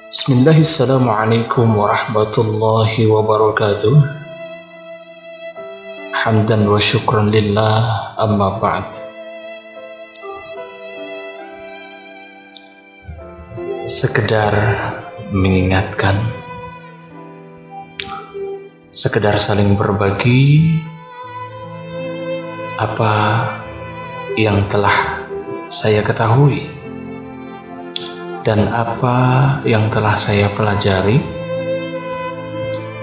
Bismillahirrahmanirrahim warahmatullahi wabarakatuh. Hamdan wa syukran lillah, amma ba'd. Sekedar mengingatkan, sekedar saling berbagi apa yang telah saya ketahui dan apa yang telah saya pelajari,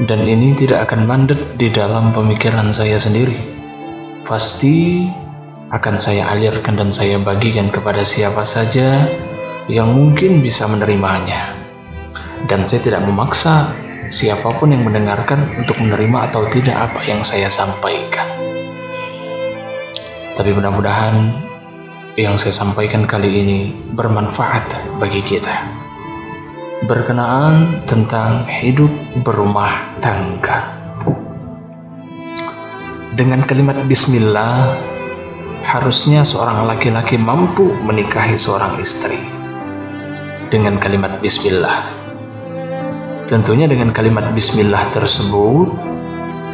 dan ini tidak akan mandek di dalam pemikiran saya sendiri. Pasti akan saya alirkan dan saya bagikan kepada siapa saja yang mungkin bisa menerimanya, dan saya tidak memaksa siapapun yang mendengarkan untuk menerima atau tidak apa yang saya sampaikan. Tapi mudah-mudahan yang saya sampaikan kali ini bermanfaat bagi kita, berkenaan tentang hidup berumah tangga. Dengan kalimat bismillah, harusnya seorang laki-laki mampu menikahi seorang istri. Dengan kalimat bismillah, tentunya dengan kalimat bismillah tersebut,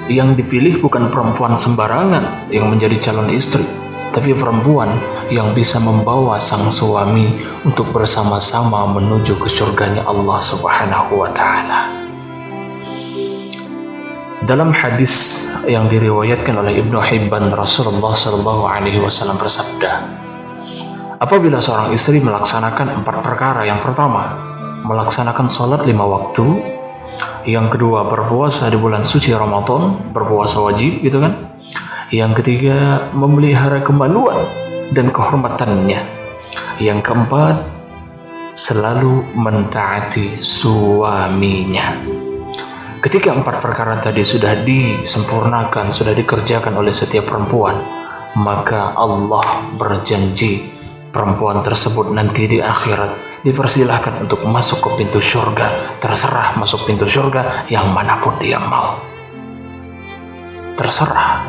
yang dipilih bukan perempuan sembarangan yang menjadi calon istri, tapi perempuan yang bisa membawa sang suami untuk bersama-sama menuju ke surganya Allah Subhanahu wa Ta'ala. Dalam hadis yang diriwayatkan oleh Ibnu Hibban, Rasulullah Shallallahu Alaihi Wasallam bersabda, apabila seorang istri melaksanakan 4 perkara, yang pertama melaksanakan sholat 5 waktu, yang kedua berpuasa di bulan suci Ramadan, berpuasa wajib gitu kan, yang ketiga memelihara kemaluan dan kehormatannya, yang keempat selalu mentaati suaminya. Ketika 4 perkara tadi sudah disempurnakan, sudah dikerjakan oleh setiap perempuan, maka Allah berjanji perempuan tersebut nanti di akhirat dipersilahkan untuk masuk ke pintu surga. Terserah masuk pintu surga yang manapun dia mau, terserah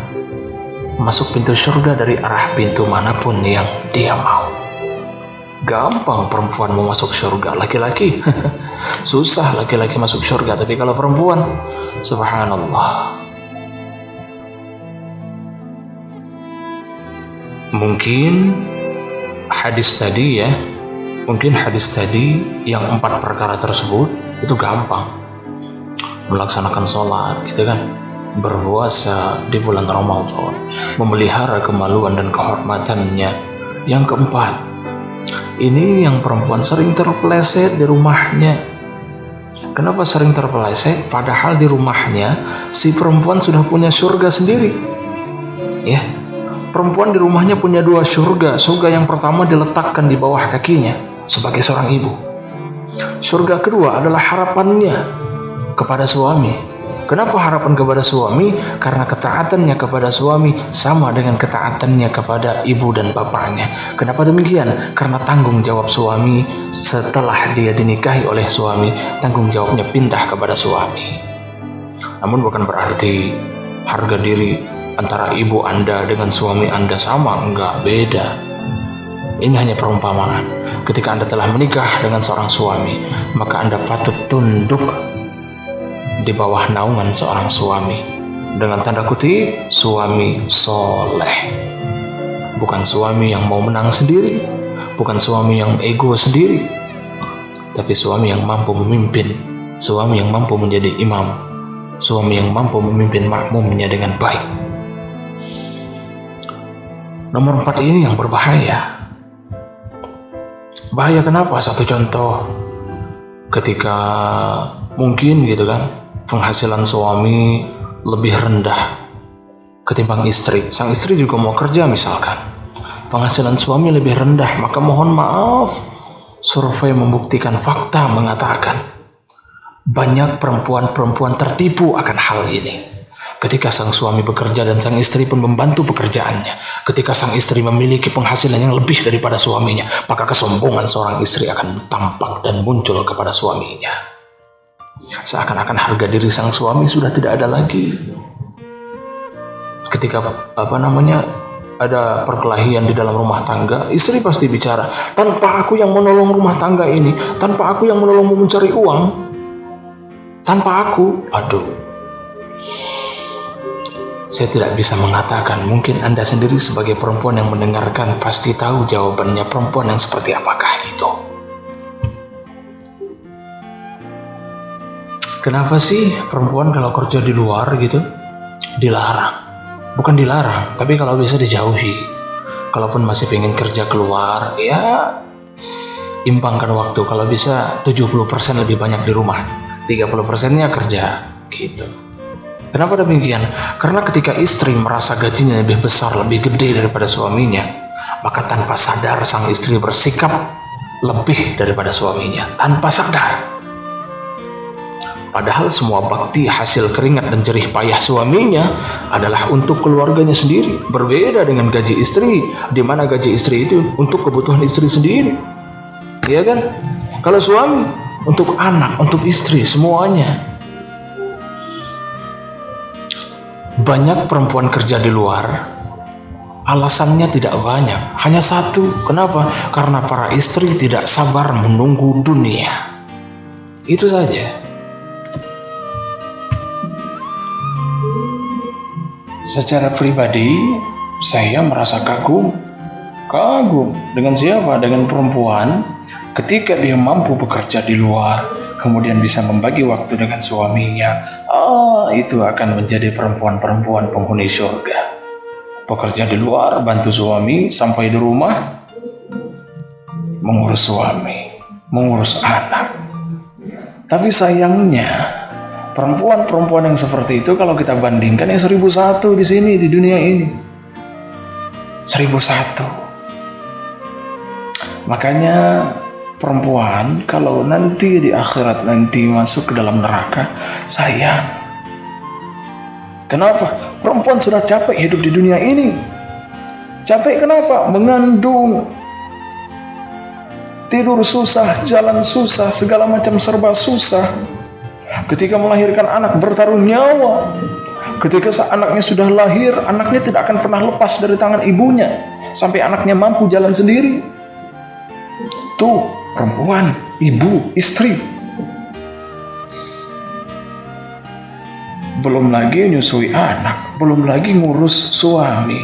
masuk pintu surga dari arah pintu manapun yang dia mau. Gampang perempuan mau masuk surga, laki-laki susah laki-laki masuk surga, tapi kalau perempuan, subhanallah. Mungkin hadis tadi yang 4 perkara tersebut itu gampang, melaksanakan sholat gitu kan, berpuasa di bulan Ramadan, memelihara kemaluan dan kehormatannya. Yang keempat, ini yang perempuan sering terpeleset di rumahnya. Kenapa sering terpeleset? Padahal di rumahnya si perempuan sudah punya surga sendiri. Ya, perempuan di rumahnya punya 2 surga. Surga yang pertama diletakkan di bawah kakinya sebagai seorang ibu. Surga kedua adalah harapannya kepada suami. Kenapa harapan kepada suami? Karena ketaatannya kepada suami sama dengan ketaatannya kepada ibu dan bapaknya. Kenapa demikian? Karena tanggung jawab suami setelah dia dinikahi oleh suami, tanggung jawabnya pindah kepada suami. Namun bukan berarti harga diri antara ibu Anda dengan suami Anda sama, enggak, beda. Ini hanya perumpamaan. Ketika Anda telah menikah dengan seorang suami, maka Anda patut tunduk di bawah naungan seorang suami, dengan tanda kutip suami soleh, bukan suami yang mau menang sendiri, bukan suami yang ego sendiri, tapi suami yang mampu memimpin, suami yang mampu menjadi imam, suami yang mampu memimpin makmumnya dengan baik. Nomor 4 ini yang berbahaya. Bahaya kenapa? Satu contoh, ketika mungkin gitu kan, penghasilan suami lebih rendah ketimbang istri. Sang istri juga mau kerja misalkan, penghasilan suami lebih rendah, maka mohon maaf, survei membuktikan, fakta mengatakan banyak perempuan-perempuan tertipu akan hal ini. Ketika sang suami bekerja dan sang istri pun membantu pekerjaannya, ketika sang istri memiliki penghasilan yang lebih daripada suaminya, maka kesombongan seorang istri akan tampak dan muncul kepada suaminya. Seakan-akan harga diri sang suami sudah tidak ada lagi. Ketika ada perkelahian di dalam rumah tangga, istri pasti bicara, tanpa aku yang menolong rumah tangga ini, tanpa aku yang menolongmu mencari uang, tanpa aku, aduh, saya tidak bisa mengatakan. Mungkin Anda sendiri sebagai perempuan yang mendengarkan pasti tahu jawabannya perempuan yang seperti apakah itu. Kenapa sih perempuan kalau kerja di luar gitu dilarang? Bukan dilarang, tapi kalau bisa dijauhi. Kalaupun masih pengen kerja keluar, ya imbangkan waktu. Kalau bisa 70% lebih banyak di rumah, 30%-nya kerja gitu. Kenapa demikian? Karena ketika istri merasa gajinya lebih besar, lebih gede daripada suaminya, maka tanpa sadar sang istri bersikap lebih daripada suaminya, tanpa sadar. Padahal semua bakti hasil keringat dan jerih payah suaminya adalah untuk keluarganya sendiri. Berbeda dengan gaji istri, di mana gaji istri itu untuk kebutuhan istri sendiri. Iya kan? Kalau suami untuk anak, untuk istri, semuanya. Banyak perempuan kerja di luar, alasannya tidak banyak, hanya satu. Kenapa? Karena para istri tidak sabar menunggu dunia. Itu saja. Secara pribadi, saya merasa kagum dengan siapa? Dengan perempuan ketika dia mampu bekerja di luar, kemudian bisa membagi waktu dengan suaminya. Itu akan menjadi perempuan-perempuan penghuni surga. Bekerja di luar, bantu suami, sampai di rumah mengurus suami, mengurus anak. Tapi sayangnya perempuan-perempuan yang seperti itu kalau kita bandingkan ya 1001 di sini, di dunia ini. 1001. Makanya perempuan kalau nanti di akhirat nanti masuk ke dalam neraka, sayang. Kenapa? Perempuan sudah capek hidup di dunia ini. Capek kenapa? Mengandung, tidur susah, jalan susah, segala macam serba susah. Ketika melahirkan anak bertaruh nyawa. Ketika anaknya sudah lahir, anaknya tidak akan pernah lepas dari tangan ibunya sampai anaknya mampu jalan sendiri. Tuh, perempuan, ibu, istri. Belum lagi nyusui anak, belum lagi ngurus suami.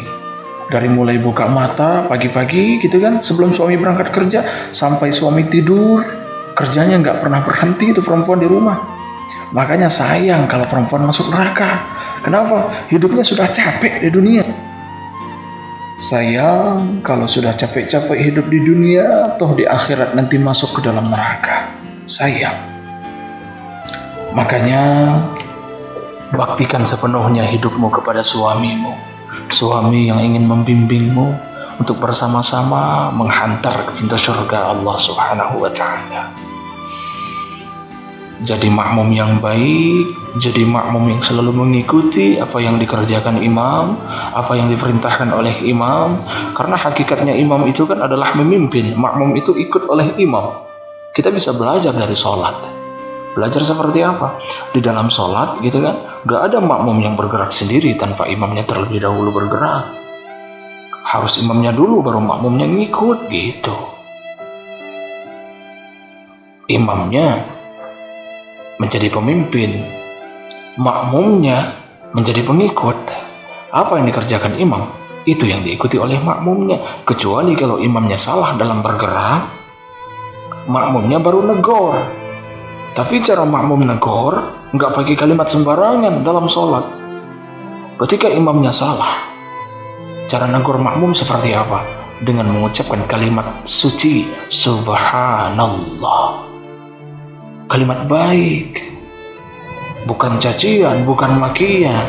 Dari mulai buka mata pagi-pagi gitu kan, sebelum suami berangkat kerja sampai suami tidur, kerjanya nggak pernah berhenti itu perempuan di rumah. Makanya sayang kalau perempuan masuk neraka. Kenapa? Hidupnya sudah capek di dunia. Sayang kalau sudah capek-capek hidup di dunia, toh di akhirat nanti masuk ke dalam neraka. Sayang. Makanya baktikan sepenuhnya hidupmu kepada suamimu. Suami yang ingin membimbingmu untuk bersama-sama menghantar ke pintu surga Allah Subhanahu wa Ta'ala. Jadi makmum yang baik, jadi makmum yang selalu mengikuti apa yang dikerjakan imam, apa yang diperintahkan oleh imam. Karena hakikatnya imam itu kan adalah memimpin, makmum itu ikut oleh imam. Kita bisa belajar dari sholat. Belajar seperti apa? Di dalam sholat gitu kan, gak ada makmum yang bergerak sendiri tanpa imamnya terlebih dahulu bergerak. Harus imamnya dulu baru makmumnya ngikut gitu. Imamnya menjadi pemimpin, makmumnya menjadi pengikut. Apa yang dikerjakan imam, itu yang diikuti oleh makmumnya. Kecuali kalau imamnya salah dalam bergerak, makmumnya baru negor. Tapi cara makmum negor, nggak pakai kalimat sembarangan dalam sholat. Ketika imamnya salah, cara negor makmum seperti apa? Dengan mengucapkan kalimat suci, Subhanallah. Kalimat baik, bukan cacian, bukan makian.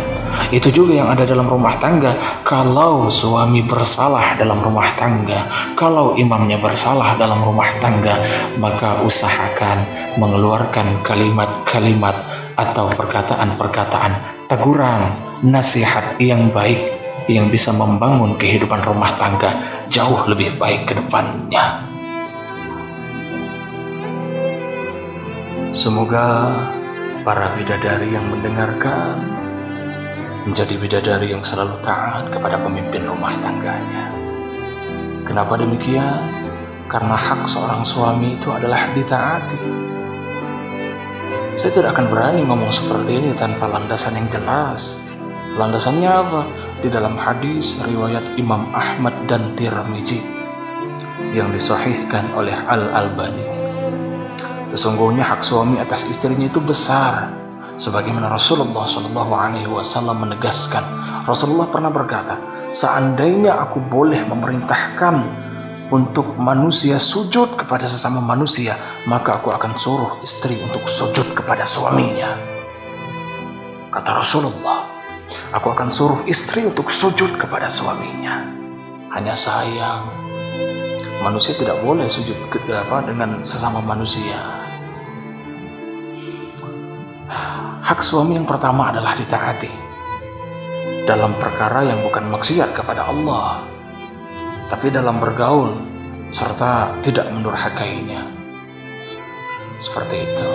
Itu juga yang ada dalam rumah tangga. Kalau suami bersalah dalam rumah tangga, kalau imamnya bersalah dalam rumah tangga, maka usahakan mengeluarkan kalimat-kalimat atau perkataan-perkataan teguran, nasihat yang baik, yang bisa membangun kehidupan rumah tangga jauh lebih baik ke depannya. Semoga para bidadari yang mendengarkan menjadi bidadari yang selalu taat kepada pemimpin rumah tangganya. Kenapa demikian? Karena hak seorang suami itu adalah ditaati. Saya tidak akan berani ngomong seperti ini tanpa landasan yang jelas. Landasannya apa? Di dalam hadis riwayat Imam Ahmad dan Tirmizi yang disahihkan oleh Al-Albani. Sesungguhnya hak suami atas istrinya itu besar. Sebagaimana Rasulullah SAW menegaskan, Rasulullah pernah berkata, seandainya aku boleh memerintahkan untuk manusia sujud kepada sesama manusia, maka aku akan suruh istri untuk sujud kepada suaminya. Kata Rasulullah, aku akan suruh istri untuk sujud kepada suaminya. Hanya sayang, manusia tidak boleh sujud dengan sesama manusia. Hak suami yang pertama adalah ditaati dalam perkara yang bukan maksiat kepada Allah, tapi dalam bergaul serta tidak mendurhakainya. Seperti itu.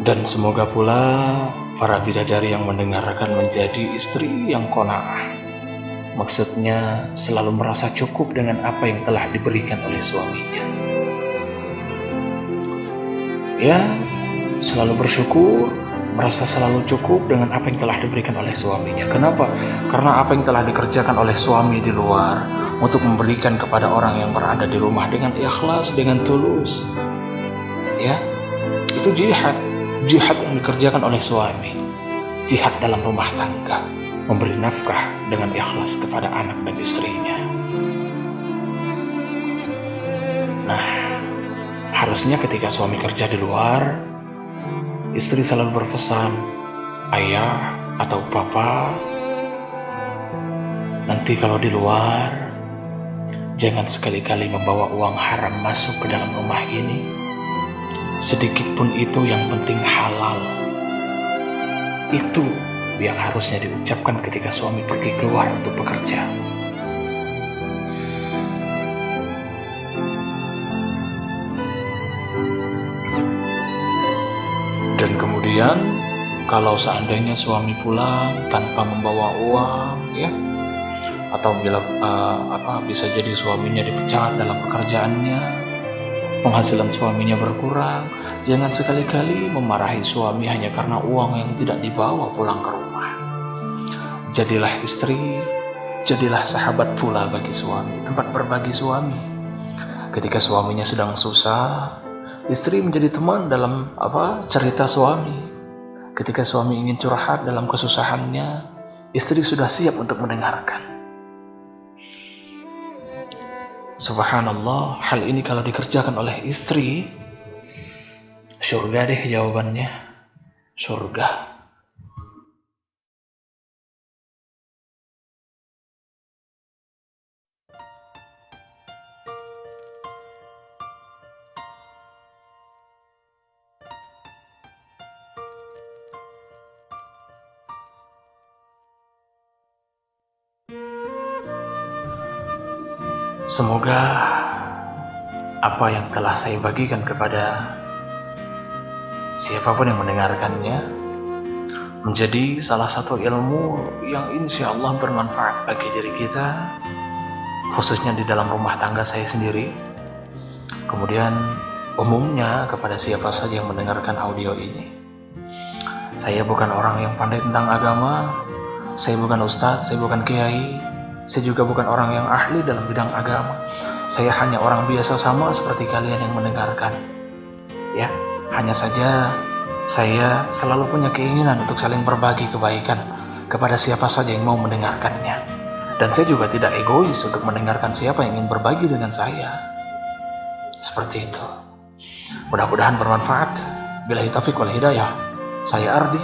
Dan semoga pula para bidadari yang mendengarkan menjadi istri yang qanaah. Maksudnya selalu merasa cukup dengan apa yang telah diberikan oleh suaminya. Ya, selalu bersyukur, merasa selalu cukup dengan apa yang telah diberikan oleh suaminya. Kenapa? Karena apa yang telah dikerjakan oleh suami di luar untuk memberikan kepada orang yang berada di rumah dengan ikhlas, dengan tulus, ya, itu jihad yang dikerjakan oleh suami. Jihad dalam rumah tangga, memberi nafkah dengan ikhlas kepada anak dan istrinya. Nah, harusnya ketika suami kerja di luar, istri selalu berpesan, ayah atau papa, nanti kalau di luar, jangan sekali-kali membawa uang haram masuk ke dalam rumah ini. Sedikit pun itu, yang penting halal. Itu yang harusnya diucapkan ketika suami pergi keluar untuk bekerja. Dan kemudian kalau seandainya suami pulang tanpa membawa uang, ya, atau bila bisa jadi suaminya dipecat dalam pekerjaannya, penghasilan suaminya berkurang, jangan sekali-kali memarahi suami hanya karena uang yang tidak dibawa pulang ke rumah. Jadilah istri, jadilah sahabat pula bagi suami, tempat berbagi suami. Ketika suaminya sedang susah, istri menjadi teman dalam cerita suami. Ketika suami ingin curhat dalam kesusahannya, istri sudah siap untuk mendengarkan. Subhanallah, hal ini kalau dikerjakan oleh istri, surga deh jawabannya, surga. Semoga apa yang telah saya bagikan kepada siapapun yang mendengarkannya menjadi salah satu ilmu yang insya Allah bermanfaat bagi diri kita, khususnya di dalam rumah tangga saya sendiri. Kemudian umumnya kepada siapa saja yang mendengarkan audio ini. Saya bukan orang yang pandai tentang agama, saya bukan ustadz, saya bukan kiai, saya juga bukan orang yang ahli dalam bidang agama. Saya hanya orang biasa sama seperti kalian yang mendengarkan. Ya, hanya saja saya selalu punya keinginan untuk saling berbagi kebaikan kepada siapa saja yang mau mendengarkannya. Dan saya juga tidak egois untuk mendengarkan siapa yang ingin berbagi dengan saya. Seperti itu. Mudah-mudahan bermanfaat. Billahi taufiq wal hidayah. Saya Ardi.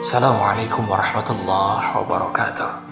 Assalamualaikum warahmatullahi wabarakatuh.